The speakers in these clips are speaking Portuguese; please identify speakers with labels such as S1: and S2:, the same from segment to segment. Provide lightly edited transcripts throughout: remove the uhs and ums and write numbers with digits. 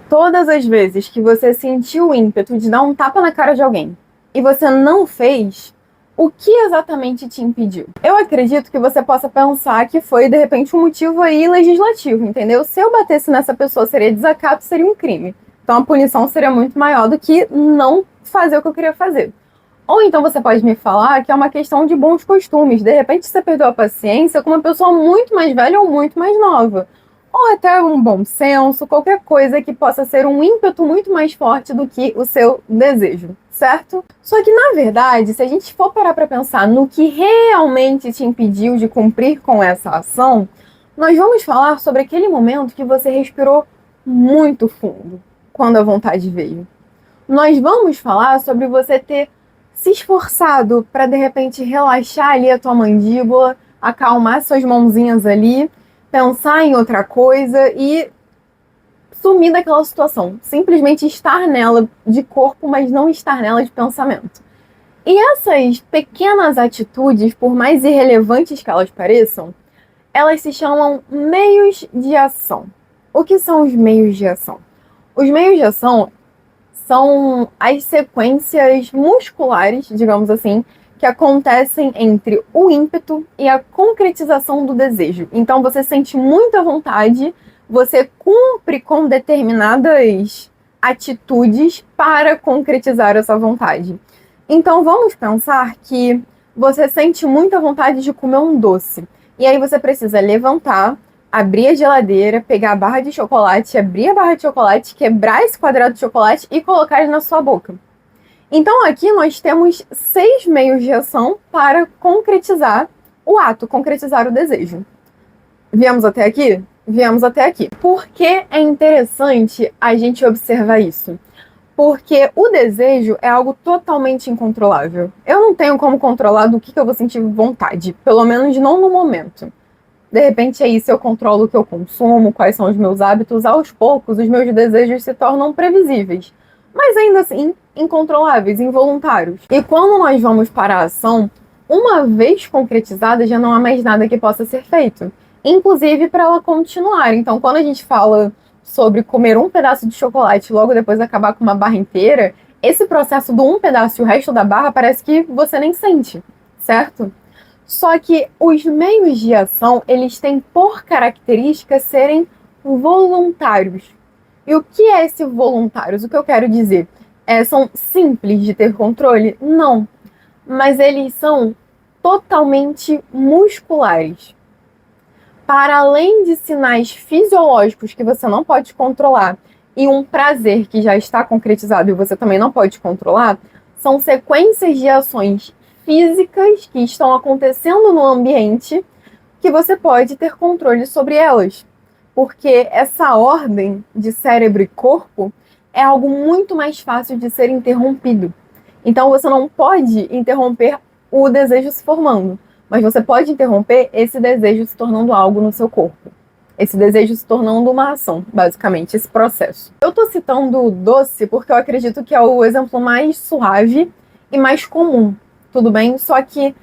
S1: Todas as vezes que você sentiu o ímpeto de dar um tapa na cara de alguém e você não fez, o que exatamente te impediu? Eu acredito que você possa pensar que foi, de repente, um motivo aí legislativo, entendeu? Se eu batesse nessa pessoa, seria desacato, seria um crime. Então a punição seria muito maior do que não fazer o que eu queria fazer. Ou então você pode me falar que é uma questão de bons costumes. De repente você perdeu a paciência com uma pessoa muito mais velha ou muito mais nova. Ou até um bom senso, qualquer coisa que possa ser um ímpeto muito mais forte do que o seu desejo, certo? Só que, na verdade, se a gente for parar para pensar no que realmente te impediu de cumprir com essa ação, nós vamos falar sobre aquele momento que você respirou muito fundo quando a vontade veio. Nós vamos falar sobre você ter se esforçado para, de repente, relaxar ali a tua mandíbula, acalmar suas mãozinhas ali, pensar em outra coisa e sumir daquela situação. Simplesmente estar nela de corpo, mas não estar nela de pensamento. E essas pequenas atitudes, por mais irrelevantes que elas pareçam, elas se chamam meios de ação. O que são os meios de ação? Os meios de ação são as sequências musculares, digamos assim, que acontecem entre o ímpeto e a concretização do desejo. Então você sente muita vontade, você cumpre com determinadas atitudes para concretizar essa vontade. Então vamos pensar que você sente muita vontade de comer um doce. E aí você precisa levantar, abrir a geladeira, pegar a barra de chocolate, abrir a barra de chocolate, quebrar esse quadrado de chocolate e colocar ele na sua boca. Então aqui nós temos 6 meios de ação para concretizar o ato, concretizar o desejo. Viemos até aqui? Viemos até aqui. Por que é interessante a gente observar isso? Porque o desejo é algo totalmente incontrolável. Eu não tenho como controlar do que eu vou sentir vontade, pelo menos não no momento. De repente é isso, eu controlo o que eu consumo, quais são os meus hábitos. Aos poucos, os meus desejos se tornam previsíveis, mas ainda assim incontroláveis, involuntários. E quando nós vamos para a ação, uma vez concretizada, já não há mais nada que possa ser feito, inclusive para ela continuar. Então, quando a gente fala sobre comer um pedaço de chocolate e logo depois acabar com uma barra inteira, esse processo do um pedaço e o resto da barra parece que você nem sente, certo? Só que os meios de ação, eles têm por característica serem voluntários. E o que é esse voluntários? O que eu quero dizer? São simples de ter controle? Não. Mas eles são totalmente musculares. Para além de sinais fisiológicos que você não pode controlar e um prazer que já está concretizado e você também não pode controlar, são sequências de ações físicas que estão acontecendo no ambiente que você pode ter controle sobre elas. Porque essa ordem de cérebro e corpo é algo muito mais fácil de ser interrompido. Então você não pode interromper o desejo se formando, mas você pode interromper esse desejo se tornando algo no seu corpo. Esse desejo se tornando uma ação, basicamente, esse processo. Eu tô citando o doce porque eu acredito que é o exemplo mais suave e mais comum, tudo bem? Só que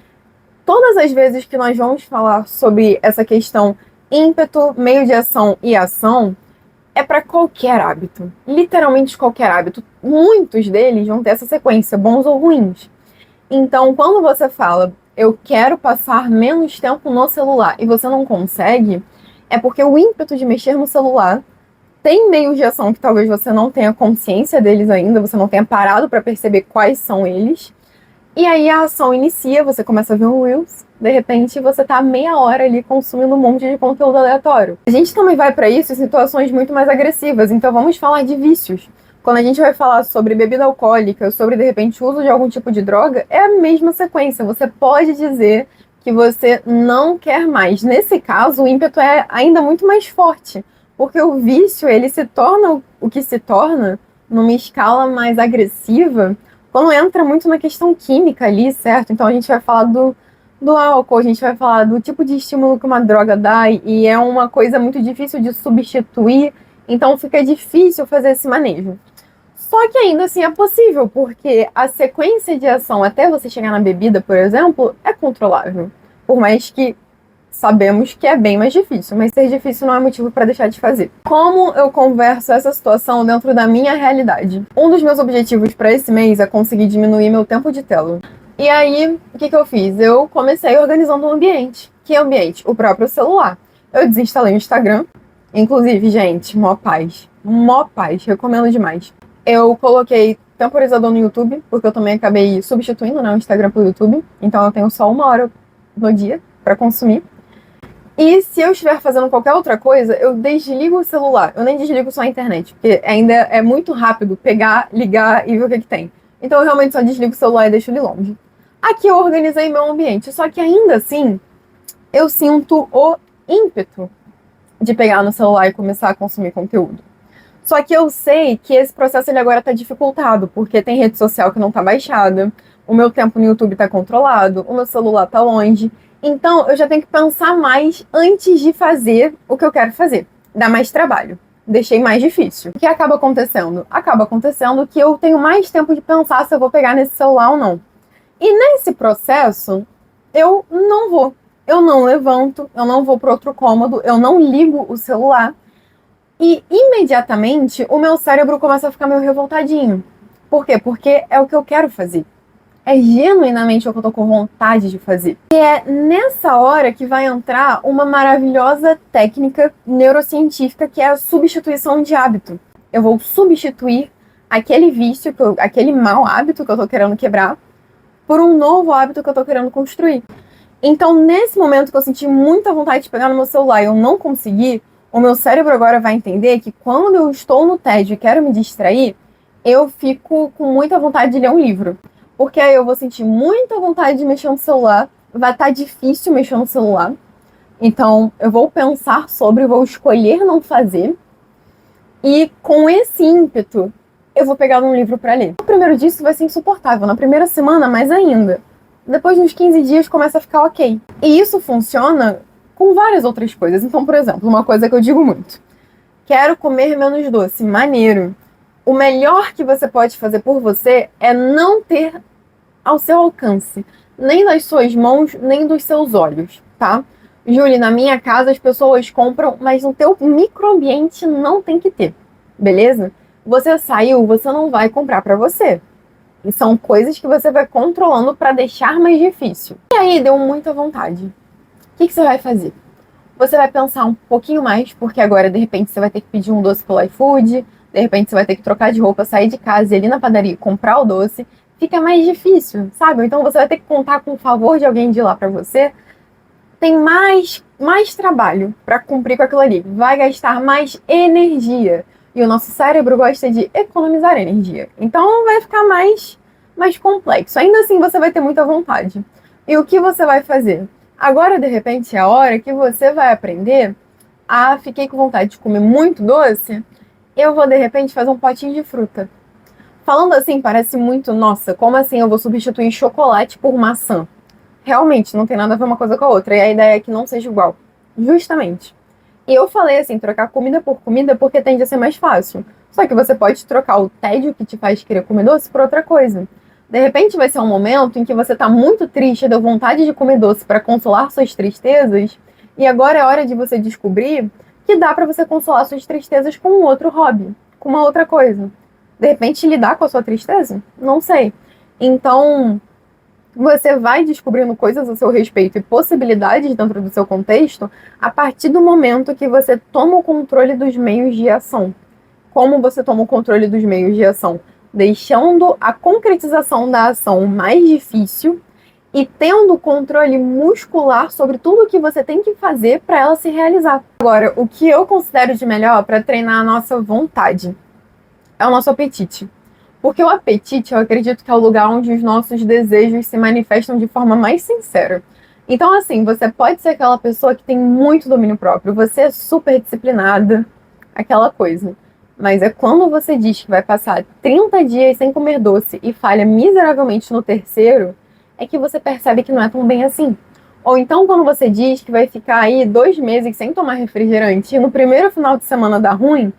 S1: todas as vezes que nós vamos falar sobre essa questão ímpeto, meio de ação e ação, é para qualquer hábito. Literalmente qualquer hábito. Muitos deles vão ter essa sequência, bons ou ruins. Então, quando você fala, eu quero passar menos tempo no celular e você não consegue, é porque o ímpeto de mexer no celular tem meios de ação que talvez você não tenha consciência deles ainda, você não tenha parado para perceber quais são eles. E aí a ação inicia, você começa a ver o Reels, de repente você tá meia hora ali consumindo um monte de conteúdo aleatório. A gente também vai para isso em situações muito mais agressivas, então vamos falar de vícios. Quando a gente vai falar sobre bebida alcoólica, sobre de repente o uso de algum tipo de droga, é a mesma sequência. Você pode dizer que você não quer mais. Nesse caso, o ímpeto é ainda muito mais forte, porque o vício ele se torna o que se torna numa escala mais agressiva quando entra muito na questão química ali, certo? Então a gente vai falar do álcool, a gente vai falar do tipo de estímulo que uma droga dá, e é uma coisa muito difícil de substituir, então fica difícil fazer esse manejo. Só que ainda assim é possível, porque a sequência de ação até você chegar na bebida, por exemplo, é controlável. Por mais que sabemos que é bem mais difícil, mas ser difícil não é motivo para deixar de fazer. Como eu converso essa situação dentro da minha realidade? Um dos meus objetivos para esse mês é conseguir diminuir meu tempo de tela. E aí, o que eu fiz? Eu comecei organizando um ambiente. Que ambiente? O próprio celular. Eu desinstalei o Instagram. Inclusive, gente, mó paz, recomendo demais. Eu coloquei temporizador no YouTube, porque eu também acabei substituindo, né, o Instagram pelo YouTube. Então eu tenho só 1 hora no dia para consumir. E se eu estiver fazendo qualquer outra coisa, eu desligo o celular. Eu nem desligo só a internet, porque ainda é muito rápido pegar, ligar e ver o que tem. Então eu realmente só desligo o celular e deixo ele longe. Aqui eu organizei meu ambiente, só que ainda assim eu sinto o ímpeto de pegar no celular e começar a consumir conteúdo. Só que eu sei que esse processo ele agora está dificultado, porque tem rede social que não está baixada, o meu tempo no YouTube está controlado, o meu celular está longe. Então, eu já tenho que pensar mais antes de fazer o que eu quero fazer. Dá mais trabalho. Deixei mais difícil. O que acaba acontecendo? Acaba acontecendo que eu tenho mais tempo de pensar se eu vou pegar nesse celular ou não. E nesse processo, eu não vou. Eu não levanto, eu não vou para outro cômodo, eu não ligo o celular. E imediatamente o meu cérebro começa a ficar meio revoltadinho. Por quê? Porque é o que eu quero fazer. É genuinamente o que eu tô com vontade de fazer. E é nessa hora que vai entrar uma maravilhosa técnica neurocientífica que é a substituição de hábito. Eu vou substituir aquele vício, aquele mau hábito que eu tô querendo quebrar, por um novo hábito que eu tô querendo construir. Então, nesse momento que eu senti muita vontade de pegar no meu celular e eu não consegui, o meu cérebro agora vai entender que quando eu estou no tédio e quero me distrair, eu fico com muita vontade de ler um livro. Porque aí eu vou sentir muita vontade de mexer no celular, vai estar difícil mexer no celular. Então, eu vou pensar sobre, vou escolher não fazer. E com esse ímpeto, eu vou pegar um livro para ler. No primeiro dia isso vai ser insuportável, na primeira semana mais ainda. Depois de uns 15 dias começa a ficar ok. E isso funciona com várias outras coisas. Então, por exemplo, uma coisa que eu digo muito. Quero comer menos doce. Maneiro. O melhor que você pode fazer por você é não ter ao seu alcance, nem das suas mãos, nem dos seus olhos, tá? Julie, na minha casa as pessoas compram, mas no teu microambiente não tem que ter, beleza? Você saiu, você não vai comprar pra você. E são coisas que você vai controlando pra deixar mais difícil. E aí, deu muita vontade. O que você vai fazer? Você vai pensar um pouquinho mais, porque agora, de repente, você vai ter que pedir um doce pelo iFood, de repente você vai ter que trocar de roupa, sair de casa e ir ali na padaria comprar o doce. Fica mais difícil, sabe? Então você vai ter que contar com o favor de alguém de ir lá pra você. Tem mais trabalho pra cumprir com aquilo ali. Vai gastar mais energia. E o nosso cérebro gosta de economizar energia. Então vai ficar mais complexo. Ainda assim você vai ter muita vontade. E o que você vai fazer? Agora, de repente, é a hora que você vai aprender a fiquei com vontade de comer muito doce, eu vou, de repente, fazer um potinho de fruta. Falando assim, parece muito, nossa, como assim eu vou substituir chocolate por maçã? Realmente, não tem nada a ver uma coisa com a outra. E a ideia é que não seja igual. Justamente. E eu falei assim, trocar comida por comida porque tende a ser mais fácil. Só que você pode trocar o tédio que te faz querer comer doce por outra coisa. De repente vai ser um momento em que você tá muito triste, deu vontade de comer doce para consolar suas tristezas. E agora é hora de você descobrir que dá para você consolar suas tristezas com um outro hobby, com uma outra coisa. De repente lidar com a sua tristeza? Não sei. Então, você vai descobrindo coisas a seu respeito e possibilidades dentro do seu contexto a partir do momento que você toma o controle dos meios de ação. Como você toma o controle dos meios de ação? Deixando a concretização da ação mais difícil e tendo controle muscular sobre tudo que você tem que fazer para ela se realizar. Agora, o que eu considero de melhor para treinar a nossa vontade é o nosso apetite. Porque o apetite, eu acredito que é o lugar onde os nossos desejos se manifestam de forma mais sincera. Então, assim, você pode ser aquela pessoa que tem muito domínio próprio, você é super disciplinada, aquela coisa. Mas é quando você diz que vai passar 30 dias sem comer doce e falha miseravelmente no terceiro, é que você percebe que não é tão bem assim. Ou então quando você diz que vai ficar aí 2 meses sem tomar refrigerante e no primeiro final de semana dá ruim,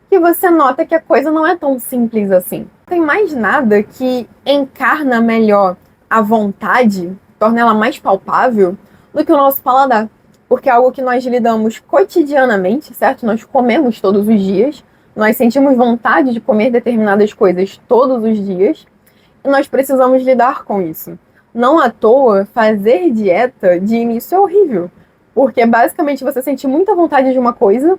S1: que você nota que a coisa não é tão simples assim. Não tem mais nada que encarna melhor a vontade, torna ela mais palpável, do que o nosso paladar. porque é algo que nós lidamos cotidianamente, certo? Nós comemos todos os dias, nós sentimos vontade de comer determinadas coisas todos os dias, e nós precisamos lidar com isso. Não à toa, fazer dieta de início é horrível, porque basicamente você sente muita vontade de uma coisa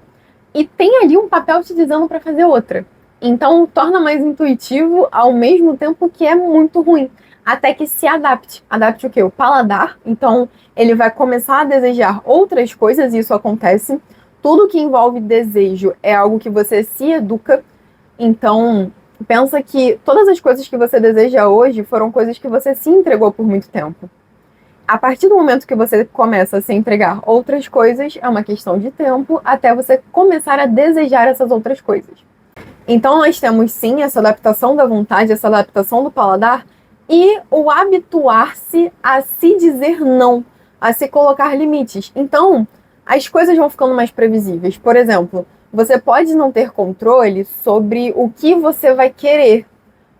S1: e tem ali um papel te dizendo para fazer outra. Então torna mais intuitivo ao mesmo tempo que é muito ruim, até que se adapte. Adapte o quê? O paladar. Então ele vai começar a desejar outras coisas e isso acontece. Tudo que envolve desejo é algo que você se educa. Então pensa que todas as coisas que você deseja hoje foram coisas que você se entregou por muito tempo. A partir do momento que você começa a se entregar outras coisas, é uma questão de tempo até você começar a desejar essas outras coisas. Então nós temos sim essa adaptação da vontade, essa adaptação do paladar e o habituar-se a se dizer não, a se colocar limites. Então as coisas vão ficando mais previsíveis. Por exemplo, você pode não ter controle sobre o que você vai querer,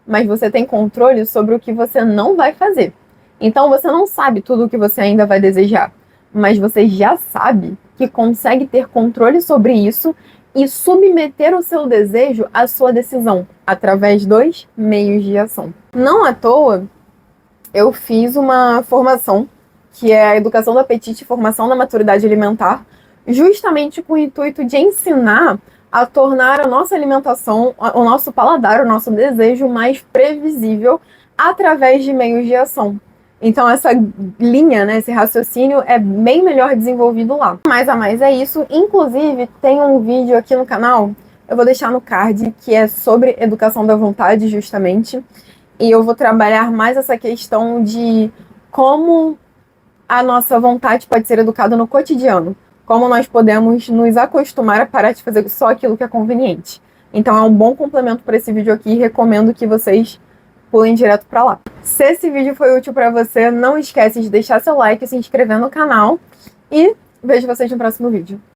S1: mas você tem controle sobre o que você não vai fazer. Então você não sabe tudo o que você ainda vai desejar, mas você já sabe que consegue ter controle sobre isso e submeter o seu desejo à sua decisão, através dos meios de ação. Não à toa, eu fiz uma formação, que é a Educação do Apetite e Formação da Maturidade Alimentar, justamente com o intuito de ensinar a tornar a nossa alimentação, o nosso paladar, o nosso desejo mais previsível através de meios de ação. Então essa linha, né, esse raciocínio é bem melhor desenvolvido lá. Mais a mais é isso. Inclusive, tem um vídeo aqui no canal, eu vou deixar no card, que é sobre educação da vontade, justamente. E eu vou trabalhar mais essa questão de como a nossa vontade pode ser educada no cotidiano. Como nós podemos nos acostumar a parar de fazer só aquilo que é conveniente. Então é um bom complemento para esse vídeo aqui e recomendo que vocês pulem direto para lá. Se esse vídeo foi útil para você, não esquece de deixar seu like, se inscrever no canal e vejo vocês no próximo vídeo.